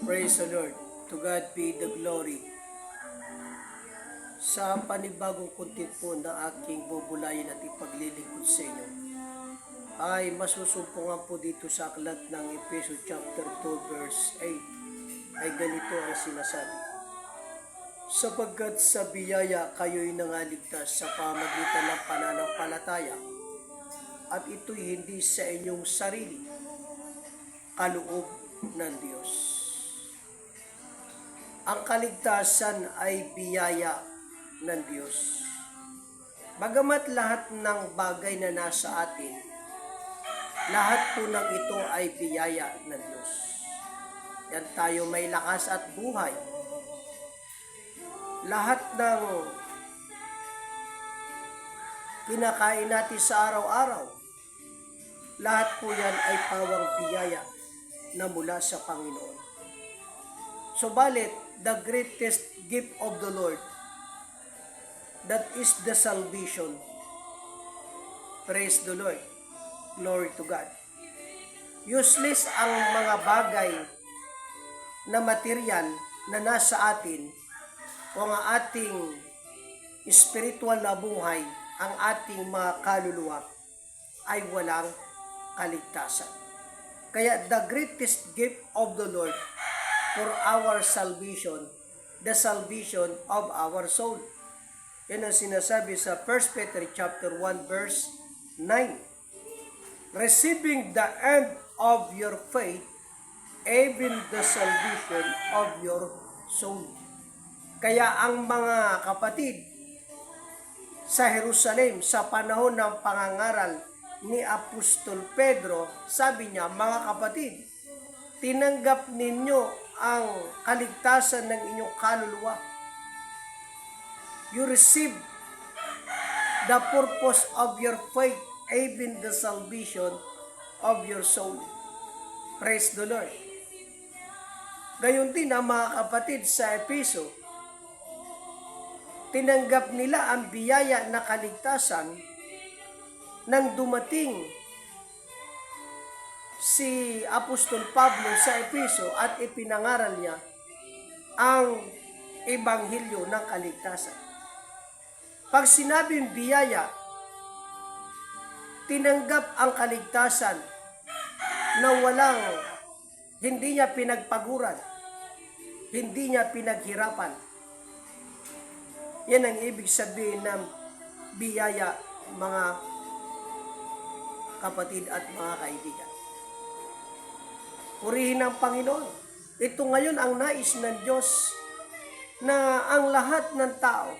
Praise the Lord. To God be the glory. Sa panibagong content po na aking bubulayin at ipaglilingkod sa inyo, ay masusumpungan po dito sa aklat ng Efeso chapter 2 verse 8 ay ganito ang sinasabi. Sapagkat sa biyaya kayo'y nangaligtas sa pamagitan ng pananampalataya, at ito'y hindi sa inyong sarili, kaloob ng Diyos. Ang kaligtasan ay biyaya ng Diyos. Bagamat lahat ng bagay na nasa atin, lahat po ng ito ay biyaya ng Diyos. Yan tayo may lakas at buhay. Lahat ng kinakain natin sa araw-araw, lahat po yan ay pawang biyaya na mula sa Panginoon. Subalit, the greatest gift of the Lord, that is the salvation. Praise the Lord. Glory to God. Useless ang mga bagay na material na nasa atin o ang ating spiritual na buhay, ang ating mga kaluluwa ay walang kaligtasan. Kaya the greatest gift of the Lord for our salvation, the salvation of our soul. Yan ang sinasabi sa 1 Peter chapter 1 verse 9. Receiving the end of your faith, even the salvation of your soul. Kaya ang mga kapatid sa Jerusalem sa panahon ng pangangaral ni Apostol Pedro, sabi niya, mga kapatid, tinanggap ninyo ang kaligtasan ng inyong kaluluwa. You receive the purpose of your faith, even the salvation of your soul. Praise the Lord. Gayon din ang mga kapatid sa Efeso, tinanggap nila ang biyaya na kaligtasan nang dumating si Apostol Pablo sa Efeso at ipinangaral niya ang ebanghelyo ng kaligtasan. Pag sinabing biyaya, tinanggap ang kaligtasan na hindi niya pinagpaguran, hindi niya pinaghirapan. Yan ang ibig sabihin ng biyaya, mga kapatid at mga kaibigan. Purihin ang Panginoon. Ito ngayon ang nais ng Diyos na ang lahat ng tao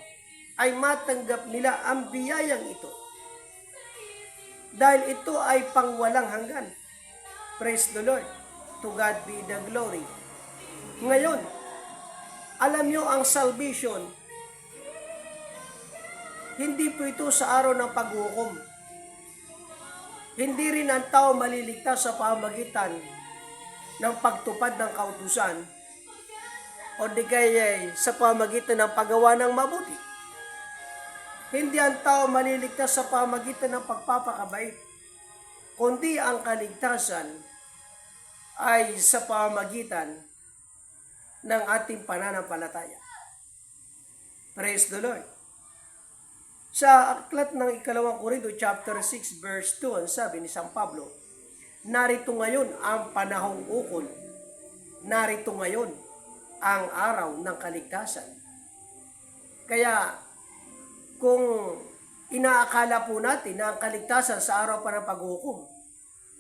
ay matanggap nila ang biyayang ito. Dahil ito ay pangwalang hanggan. Praise the Lord. To God be the glory. Ngayon, alam nyo ang salvation, hindi po ito sa araw ng paghukom. Hindi rin ang tao maliligtas sa pamagitan ng pagtupad ng kautusan o di kaya sa pamagitan ng paggawa ng mabuti. Hindi ang tao maliligtas sa pamagitan ng pagpapakabait, kundi ang kaligtasan ay sa pamagitan ng ating pananampalataya. Praise the Lord. Sa aklat ng 2 Korinto chapter 6 verse 2, ang sabi ni San Pablo, narito ngayon ang panahong ukol, narito ngayon ang araw ng kaligtasan. Kaya kung inaakala po natin na ang kaligtasan sa araw pa ng paghukom,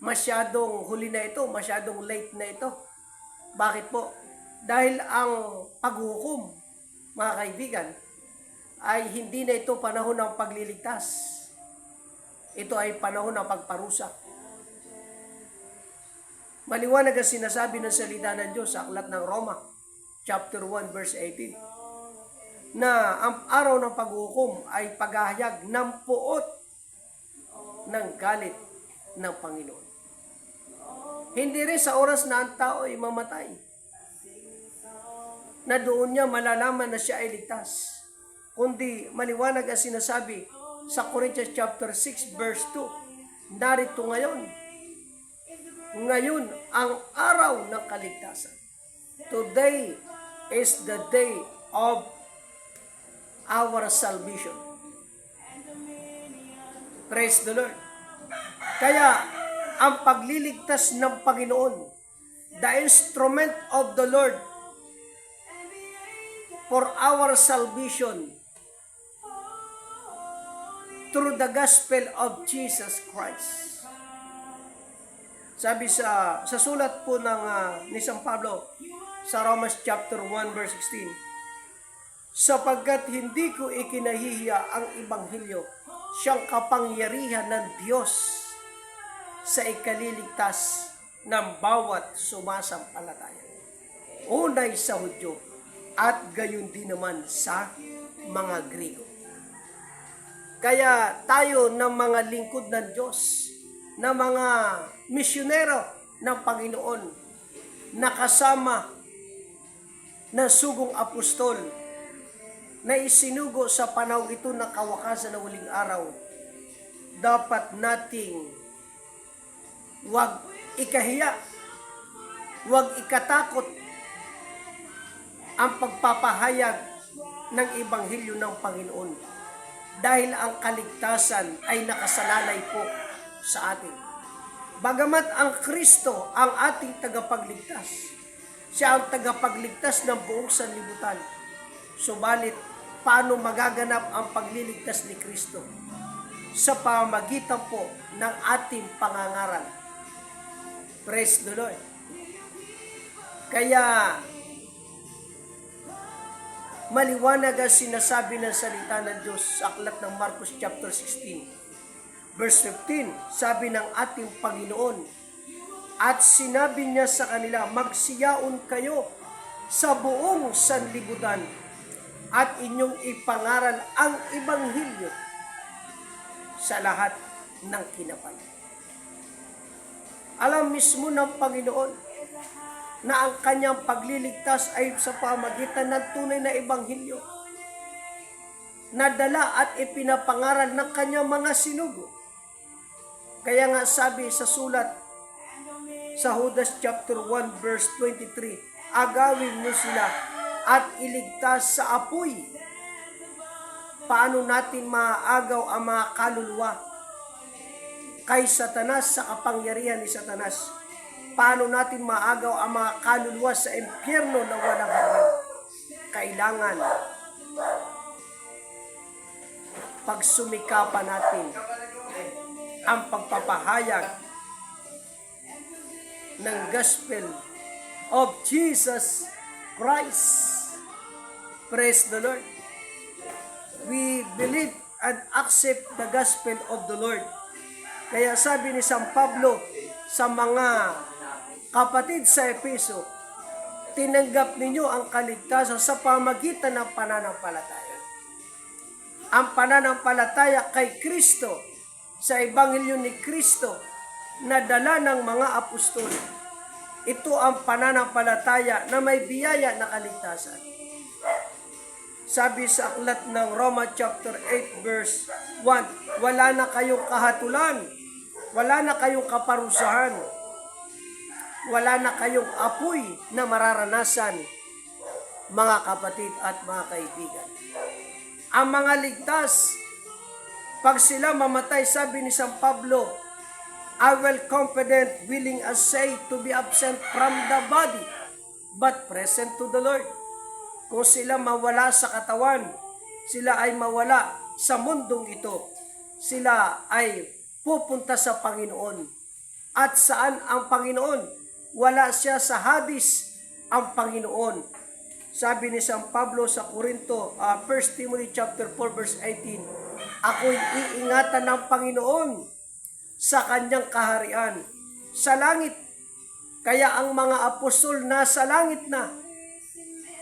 masyadong huli na ito, masyadong late na ito. Bakit po? Dahil ang paghukom, mga kaibigan, ay hindi na ito panahon ng pagliligtas. Ito ay panahon ng pagparusa. Maliwanag ang sinasabi ng salita ng Diyos sa aklat ng Roma, chapter 1, verse 18, na ang araw ng paghukom ay paghahayag ng puot ng galit ng Panginoon. Hindi rin sa oras na ang tao ay mamatay, na doon niya malalaman na siya ay ligtas. Kundi maliwanag ang sinasabi sa Corinthians chapter 6 verse 2, narito ngayon ang araw ng kaligtasan. Today is the day of our salvation. Praise the Lord. Kaya, ang pagliligtas ng Panginoon, the instrument of the Lord for our salvation through the gospel of Jesus Christ. Sabi sa sulat po ng ni San Pablo sa Romans chapter 1 verse 16, sapagkat hindi ko ikinahihiya ang Ebanghelyo, siyang kapangyarihan ng Diyos sa ikaliligtas ng bawat sumasampalataya. Unay sa Hudyo at gayon din naman sa mga Griego. Kaya tayo ng mga lingkod ng Diyos, na mga misyonero ng Panginoon, nakasama ng sugong apostol, na isinugo sa panahon ito ng kawakasan ng huling araw, dapat nating wag ikahiya, wag ikatakot ang pagpapahayag ng Ebanghelyo ng Panginoon, dahil ang kaligtasan ay nakasalalay po sa atin. Bagamat ang Kristo ang ating tagapagligtas, siya ang tagapagligtas ng buong sanlibutan, subalit paano magaganap ang pagliligtas ni Kristo? Sa pamamagitan po ng ating pangangaral. Praise the Lord. Kaya maliwanag ang sinasabi ng salita ng Diyos sa aklat ng Marcos chapter 16 verse 15. Sabi ng ating Panginoon, at sinabi niya sa kanila, magsiyaon kayo sa buong sanlibutan at inyong ipangaral ang Ebanghelyo sa lahat ng kinapal. Alam mismo ng Panginoon na ang kanyang pagliligtas ay sa pamagitan ng tunay na Ebanghelyo na dala at ipinapangaral ng kanyang mga sinugo. Kaya nga sabi sa sulat sa Judas chapter 1 verse 23, agawin niyo sila at iligtas sa apoy. Paano natin maaagaw ang mga kaluluwa kay Satanas sa kapangyarihan ni Satanas? Paano natin maagaw ang mga kaluluwa sa impyerno na walang hanggan? Kailangan pagsumikapan natin ang pagpapahayag ng gospel of Jesus Christ. Praise the Lord. We believe and accept the gospel of the Lord. Kaya sabi ni San Pablo sa mga kapatid sa Efeso, tinanggap ninyo ang kaligtasan sa pamagitan ng pananampalataya. Ang pananampalataya kay Kristo, sa Ebanghelyo ni Kristo na dala ng mga apostol. Ito ang pananampalataya na may biyaya na kaligtasan. Sabi sa aklat ng Roma chapter 8 verse 1, wala na kayong kahatulan, wala na kayong kaparusahan, wala na kayong apoy na mararanasan, mga kapatid at mga kaibigan. Ang mga ligtas, pag sila mamatay, sabi ni San Pablo, I will confident, willing as say to be absent from the body, but present to the Lord. Kung sila mawala sa katawan, sila ay mawala sa mundong ito. Sila ay pupunta sa Panginoon. At saan ang Panginoon? Wala siya sa Hades, ang Panginoon. Sabi ni San Pablo sa Corinto, 1 Timothy chapter 4 verse 18, ako'y iingatan ng Panginoon sa kanyang kaharian sa langit. Kaya ang mga apostol nasa langit na.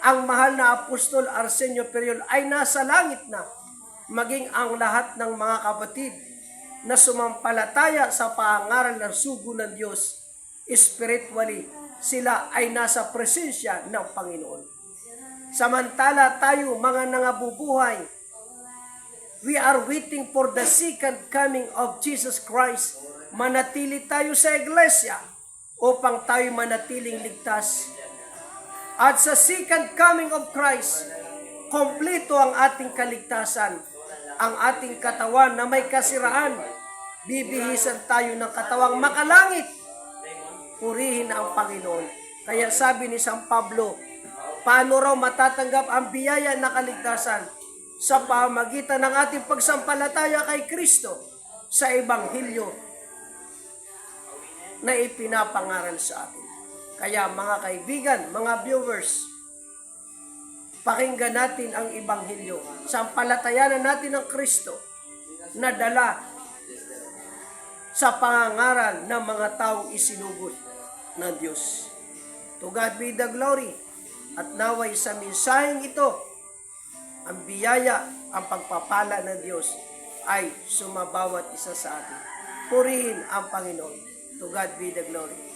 Ang mahal na apostol Arsenio Periol ay nasa langit na. Maging ang lahat ng mga kapatid na sumampalataya sa pangaral ng sugo ng Diyos, spiritually, sila ay nasa presensya ng Panginoon. Samantala tayo, mga nangabubuhay, we are waiting for the second coming of Jesus Christ. Manatili tayo sa iglesia upang tayo manatiling ligtas At sa second coming of Christ, kompleto ang ating kaligtasan, ang ating katawan na may kasiraan. Bibihisan tayo ng katawang makalangit. Purihin ang Panginoon. Kaya sabi ni San Pablo, paano raw matatanggap ang biyaya na kaligtasan? Sa pamagitan ng ating pagsampalataya kay Kristo sa Ebanghelyo na ipinapangaral sa atin. Kaya mga kaibigan, mga viewers, pakinggan natin ang Ebanghelyo. Sampalatayanan natin ang Kristo na dala sa pangangaral ng mga taong isinugod ng Diyos. To God be the glory. At naway sa mensaheng ito, ang biyaya, ang pagpapala ng Diyos ay sumabawat isa sa atin. Purihin ang Panginoon. To God be the glory.